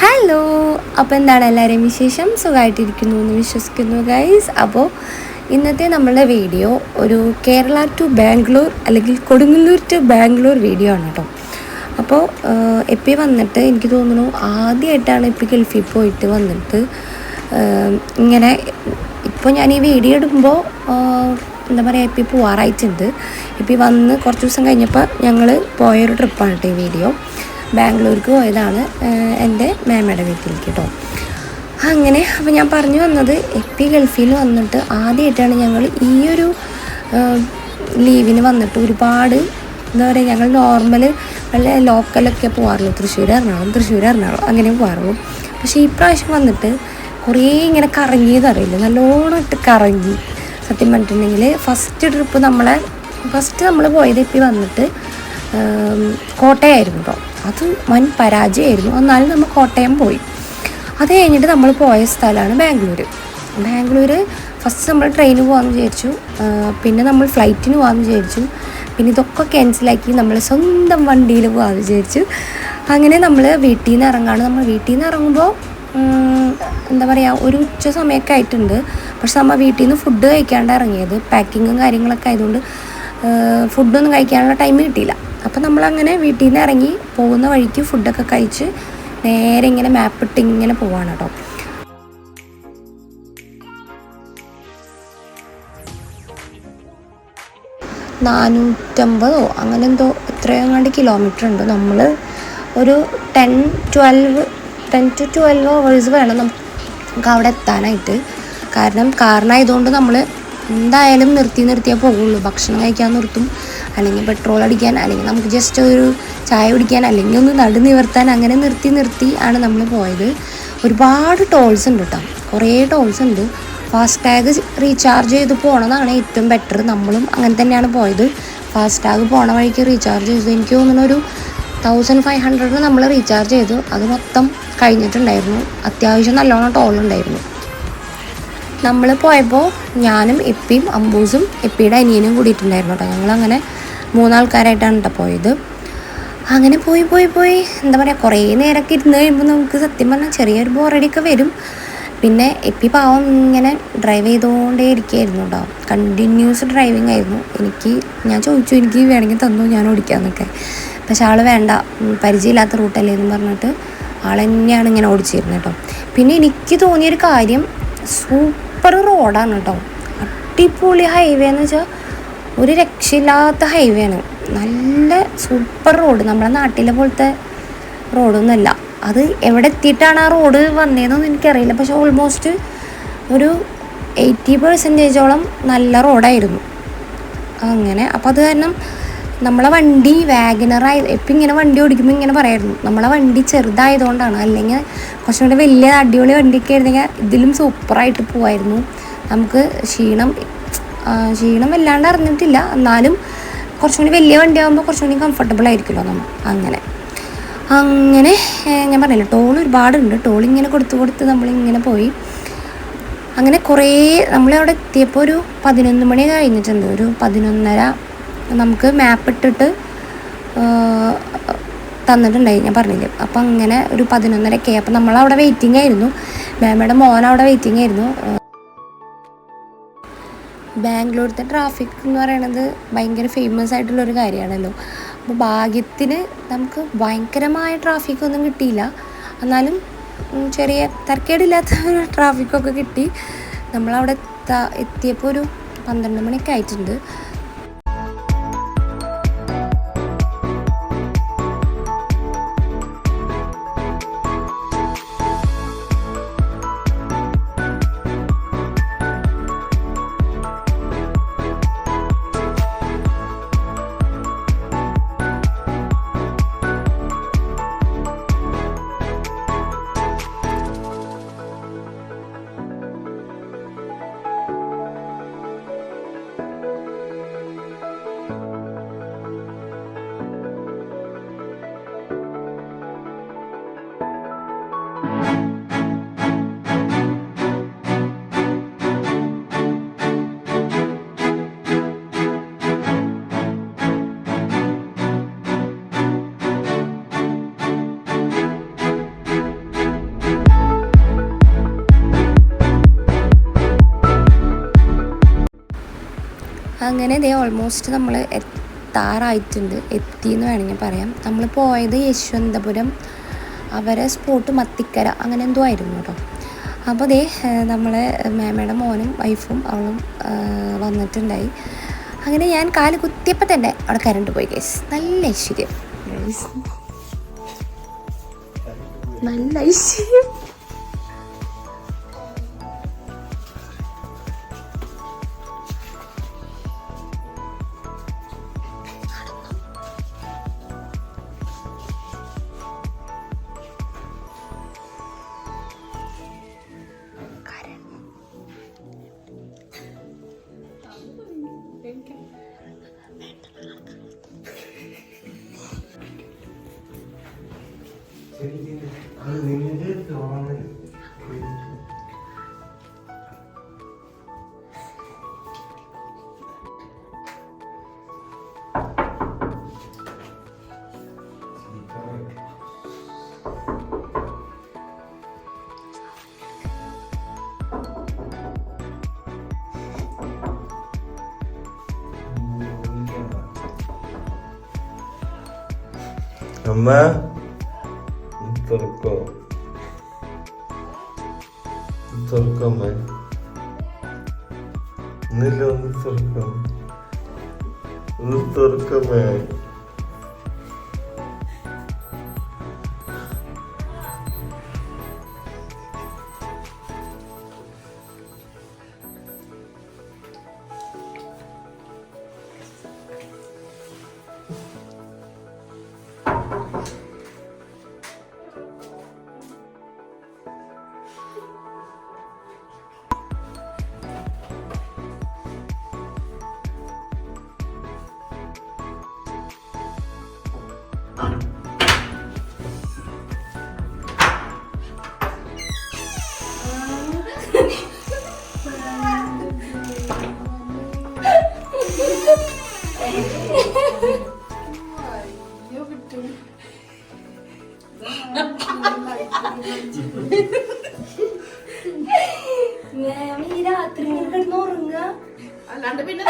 Hello, അപ്പോൾ എന്താണ് എല്ലാവരെയും വിശേഷം? സുഖമായിട്ടിരിക്കുന്നു എന്ന് വിശ്വസിക്കുന്നു ഗൈസ്. അപ്പോൾ ഇന്നത്തെ നമ്മളുടെ വീഡിയോ ഒരു കേരള ടു ബാംഗ്ലൂർ അല്ലെങ്കിൽ കൊടുങ്ങല്ലൂർ ടു ബാംഗ്ലൂർ വീഡിയോ ആണ് കേട്ടോ. അപ്പോൾ എപ്പി വന്നിട്ട് എനിക്ക് തോന്നുന്നു ആദ്യമായിട്ടാണ് എപ്പി ഗൾഫിൽ പോയിട്ട് വന്നിട്ട് ഇങ്ങനെ. ഇപ്പോൾ ഞാൻ ഈ വീഡിയോ ഇടുമ്പോൾ എന്താ പറയുക, എപ്പി പോവാറായിട്ടുണ്ട്. എപ്പി വന്ന് കുറച്ച് ദിവസം കഴിഞ്ഞപ്പോൾ ഞങ്ങൾ പോയൊരു ട്രിപ്പാണ് കേട്ടോ ഈ വീഡിയോ. ബാംഗ്ലൂർക്ക് പോയതാണ് എൻ്റെ മേമയുടെ വീട്ടിലേക്ക് കേട്ടോ. അങ്ങനെ അപ്പോൾ ഞാൻ പറഞ്ഞു വന്നത്, എപ്പി ഗൾഫിൽ വന്നിട്ട് ആദ്യമായിട്ടാണ് ഞങ്ങൾ ഈ ഒരു ലീവിന് വന്നിട്ട് ഒരുപാട് എന്താ പറയുക, ഞങ്ങൾ നോർമൽ വല്ല ലോക്കലൊക്കെ പോകാറുള്ളൂ. തൃശ്ശൂർ എറണാകുളം അങ്ങനെ പോകാറുള്ളൂ. പക്ഷേ ഈ പ്രാവശ്യം വന്നിട്ട് കുറേ ഇങ്ങനെ കറങ്ങിയതറിയില്ല, നല്ലോണം ഇട്ട് കറങ്ങി. സത്യം പറഞ്ഞിട്ടുണ്ടെങ്കിൽ ഫസ്റ്റ് നമ്മൾ പോയത് എപ്പി വന്നിട്ട് കോട്ടയമായിരുന്നു കേട്ടോ. അത് വൻ പരാജയമായിരുന്നു. എന്നാലും നമ്മൾ കോട്ടയം പോയി. അത് കഴിഞ്ഞിട്ട് നമ്മൾ പോയ സ്ഥലമാണ് ബാംഗ്ലൂർ. ഫസ്റ്റ് നമ്മൾ ട്രെയിന് പോകാമെന്ന് വിചാരിച്ചു, പിന്നെ നമ്മൾ ഫ്ലൈറ്റിന് പോകാമെന്ന് വിചാരിച്ചു, പിന്നെ ഇതൊക്കെ ക്യാൻസലാക്കി നമ്മൾ സ്വന്തം വണ്ടിയിൽ പോകാമെന്ന് വിചാരിച്ചു. അങ്ങനെ നമ്മൾ വീട്ടിൽ നിന്ന് ഇറങ്ങുമ്പോൾ എന്താ പറയുക, ഒരു ഉച്ച സമയമൊക്കെ ആയിട്ടുണ്ട്. പക്ഷെ നമ്മൾ വീട്ടിൽ നിന്ന് ഫുഡ് കഴിക്കാണ്ട് ഇറങ്ങിയത്. പാക്കിങ്ങും കാര്യങ്ങളൊക്കെ ആയതുകൊണ്ട് ഫുഡൊന്നും കഴിക്കാനുള്ള ടൈം കിട്ടിയില്ല. അപ്പം നമ്മളങ്ങനെ വീട്ടിൽ നിന്ന് ഇറങ്ങി പോകുന്ന വഴിക്ക് ഫുഡൊക്കെ കഴിച്ച് നേരെ ഇങ്ങനെ മാപ്പിട്ട് ഇങ്ങനെ പോവാണ് കേട്ടോ. $450 അങ്ങനെ എന്തോ എത്രയെങ്ങാണ്ട് കിലോമീറ്റർ ഉണ്ട്. നമ്മൾ ഒരു 10 to 12 hours വേണം നമുക്ക് അവിടെ എത്താനായിട്ട്. കാരണം കാരണമായതുകൊണ്ട് നമ്മൾ എന്തായാലും നിർത്തിയേ പോകുള്ളൂ. ഭക്ഷണം കഴിക്കാൻ നിർത്തും, അല്ലെങ്കിൽ പെട്രോൾ അടിക്കാൻ, അല്ലെങ്കിൽ നമുക്ക് ജസ്റ്റ് ഒരു ചായ കുടിക്കാൻ, അല്ലെങ്കിൽ ഒന്ന് നടുനിവർത്താൻ, അങ്ങനെ നിർത്തി ആണ് നമ്മൾ പോയത്. ഒരുപാട് ടോൾസ് ഉണ്ട് കേട്ടോ, കുറേ ടോൾസ് ഉണ്ട്. ഫാസ്ടാഗ് റീചാർജ് ചെയ്ത് പോകണതാണ് ഏറ്റവും ബെറ്റർ. നമ്മളും അങ്ങനെ തന്നെയാണ് പോയത്. ഫാസ്ടാഗ് പോണ വഴിക്ക് റീചാർജ് ചെയ്തു. എനിക്ക് തോന്നുന്നു ഒരു 1500 നമ്മൾ റീചാർജ് ചെയ്തു. അത് മൊത്തം കഴിഞ്ഞിട്ടുണ്ടായിരുന്നു. അത്യാവശ്യം നല്ലോണം ടോളുണ്ടായിരുന്നു. നമ്മൾ പോയപ്പോൾ ഞാനും എപ്പിയും അമ്പൂസും എപ്പിയുടെ അനിയനും കൂടിയിട്ടുണ്ടായിരുന്നു കേട്ടോ. ഞങ്ങളങ്ങനെ 3 ആൾക്കാരായിട്ടാണ് കേട്ടോ പോയത്. അങ്ങനെ പോയി എന്താ പറയുക, കുറേ നേരമൊക്കെ ഇരുന്ന് കഴിയുമ്പോൾ നമുക്ക് സത്യം പറഞ്ഞാൽ ചെറിയൊരു ബോറടിയൊക്കെ വരും. പിന്നെ എപ്പി പാവം ഇങ്ങനെ ഡ്രൈവ് ചെയ്തുകൊണ്ടേ ഇരിക്കുകയായിരുന്നു കേട്ടോ. കണ്ടിന്യൂസ് ഡ്രൈവിംഗ് ആയിരുന്നു. ഞാൻ ചോദിച്ചു, എനിക്ക് വേണമെങ്കിൽ തന്നു, ഞാൻ ഓടിക്കാമെന്നൊക്കെ. പക്ഷെ ആൾ വേണ്ട, പരിചയമില്ലാത്ത റൂട്ടല്ലേ എന്ന് പറഞ്ഞിട്ട് ആൾ തന്നെയാണ് ഇങ്ങനെ ഓടിച്ചിരുന്നത് കേട്ടോ. പിന്നെ എനിക്ക് തോന്നിയൊരു കാര്യം, സൂപ്പർ റോഡാണ് കേട്ടോ. അടിപൊളി ഹൈവേ എന്ന് വെച്ചാൽ ഒരു രക്ഷയില്ലാത്ത ഹൈവേ ആണ്. നല്ല സൂപ്പർ റോഡ്, നമ്മുടെ നാട്ടിലെ പോലത്തെ റോഡൊന്നുമല്ല. അത് എവിടെ എത്തിയിട്ടാണ് ആ റോഡ് വന്നതെന്നൊന്നും എനിക്കറിയില്ല. പക്ഷെ ഓൾമോസ്റ്റ് ഒരു 80% നല്ല റോഡായിരുന്നു. അങ്ങനെ അപ്പോൾ അത് കാരണം നമ്മളെ വണ്ടി വാഗനറായി. എപ്പം ഇങ്ങനെ വണ്ടി ഓടിക്കുമ്പോൾ ഇങ്ങനെ പറയായിരുന്നു, നമ്മളെ വണ്ടി ചെറുതായതുകൊണ്ടാണ്, അല്ലെങ്കിൽ കുറച്ചും കൂടെ വലിയ അടിപൊളി വണ്ടിയൊക്കെ ആയിരുന്നെങ്കിൽ ഇതിലും സൂപ്പറായിട്ട് പോവായിരുന്നു. നമുക്ക് ക്ഷീണം വല്ലാണ്ട് അറിഞ്ഞിട്ടില്ല. എന്നാലും കുറച്ചും കൂടി വലിയ വണ്ടി ആകുമ്പോൾ കുറച്ചും കൂടി കംഫർട്ടബിൾ ആയിരിക്കുമല്ലോ നമ്മൾ. അങ്ങനെ ഞാൻ പറഞ്ഞില്ല, ടോൾ ഒരുപാടുണ്ട്. ടോളിങ്ങനെ കൊടുത്ത് നമ്മളിങ്ങനെ പോയി. അങ്ങനെ കുറേ നമ്മളവിടെ എത്തിയപ്പോൾ ഒരു 11 മണി കഴിഞ്ഞിട്ടുണ്ട്. ഒരു 11:30 നമുക്ക് മാപ്പ് ഇട്ടിട്ട് തന്നിട്ടുണ്ടായി, ഞാൻ പറഞ്ഞില്ലേ. അപ്പം അങ്ങനെ ഒരു 11:30 അപ്പം നമ്മളവിടെ വെയിറ്റിംഗ് ആയിരുന്നു. മാമയുടെ മോൻ അവിടെ വെയിറ്റിംഗ് ആയിരുന്നു. ബാംഗ്ലൂരിലത്തെ ട്രാഫിക് എന്ന് പറയുന്നത് ഭയങ്കര ഫേമസ് ആയിട്ടുള്ളൊരു കാര്യമാണല്ലോ. അപ്പോൾ ഭാഗ്യത്തിന് നമുക്ക് ഭയങ്കരമായ ട്രാഫിക്കൊന്നും കിട്ടിയില്ല. എന്നാലും ചെറിയ തരക്കേടില്ലാത്ത ഒരു ട്രാഫിക്കൊക്കെ കിട്ടി. നമ്മളവിടെ എത്തിയപ്പോൾ ഒരു 12 മണിയൊക്കെ ആയിട്ടുണ്ട്. അങ്ങനെ ഇതേ ഓൾമോസ്റ്റ് നമ്മൾ എത്താറായിട്ടുണ്ട്, എത്തിയെന്ന് വേണമെങ്കിൽ പറയാം. നമ്മൾ പോയത് യശ്വന്തപുരം, അവരെ സ്പോട്ട് മത്തിക്കര അങ്ങനെ എന്തോ ആയിരുന്നു കേട്ടോ. അപ്പോൾ ദേ നമ്മളെ മേമയുടെ മോനും വൈഫും അവളും വന്നിട്ടുണ്ടായി. അങ്ങനെ ഞാൻ കാല് കുത്തിയപ്പോൾ തന്നെ അവിടെ കറണ്ട് പോയി ഗൈസ്. നല്ല ഐശ്വര്യം, നല്ല ഐശ്വര്യം. അമ്മ തുറക്കോ, തുറക്കമ്മേ, ഒന്നില്ല, ഒന്ന് തുറക്കാം, ഒന്ന് തുറക്കമ്മേ. ഈ രാത്രി കിടന്ന് ഉറങ്ങുക, അല്ലാണ്ട് പിന്നെ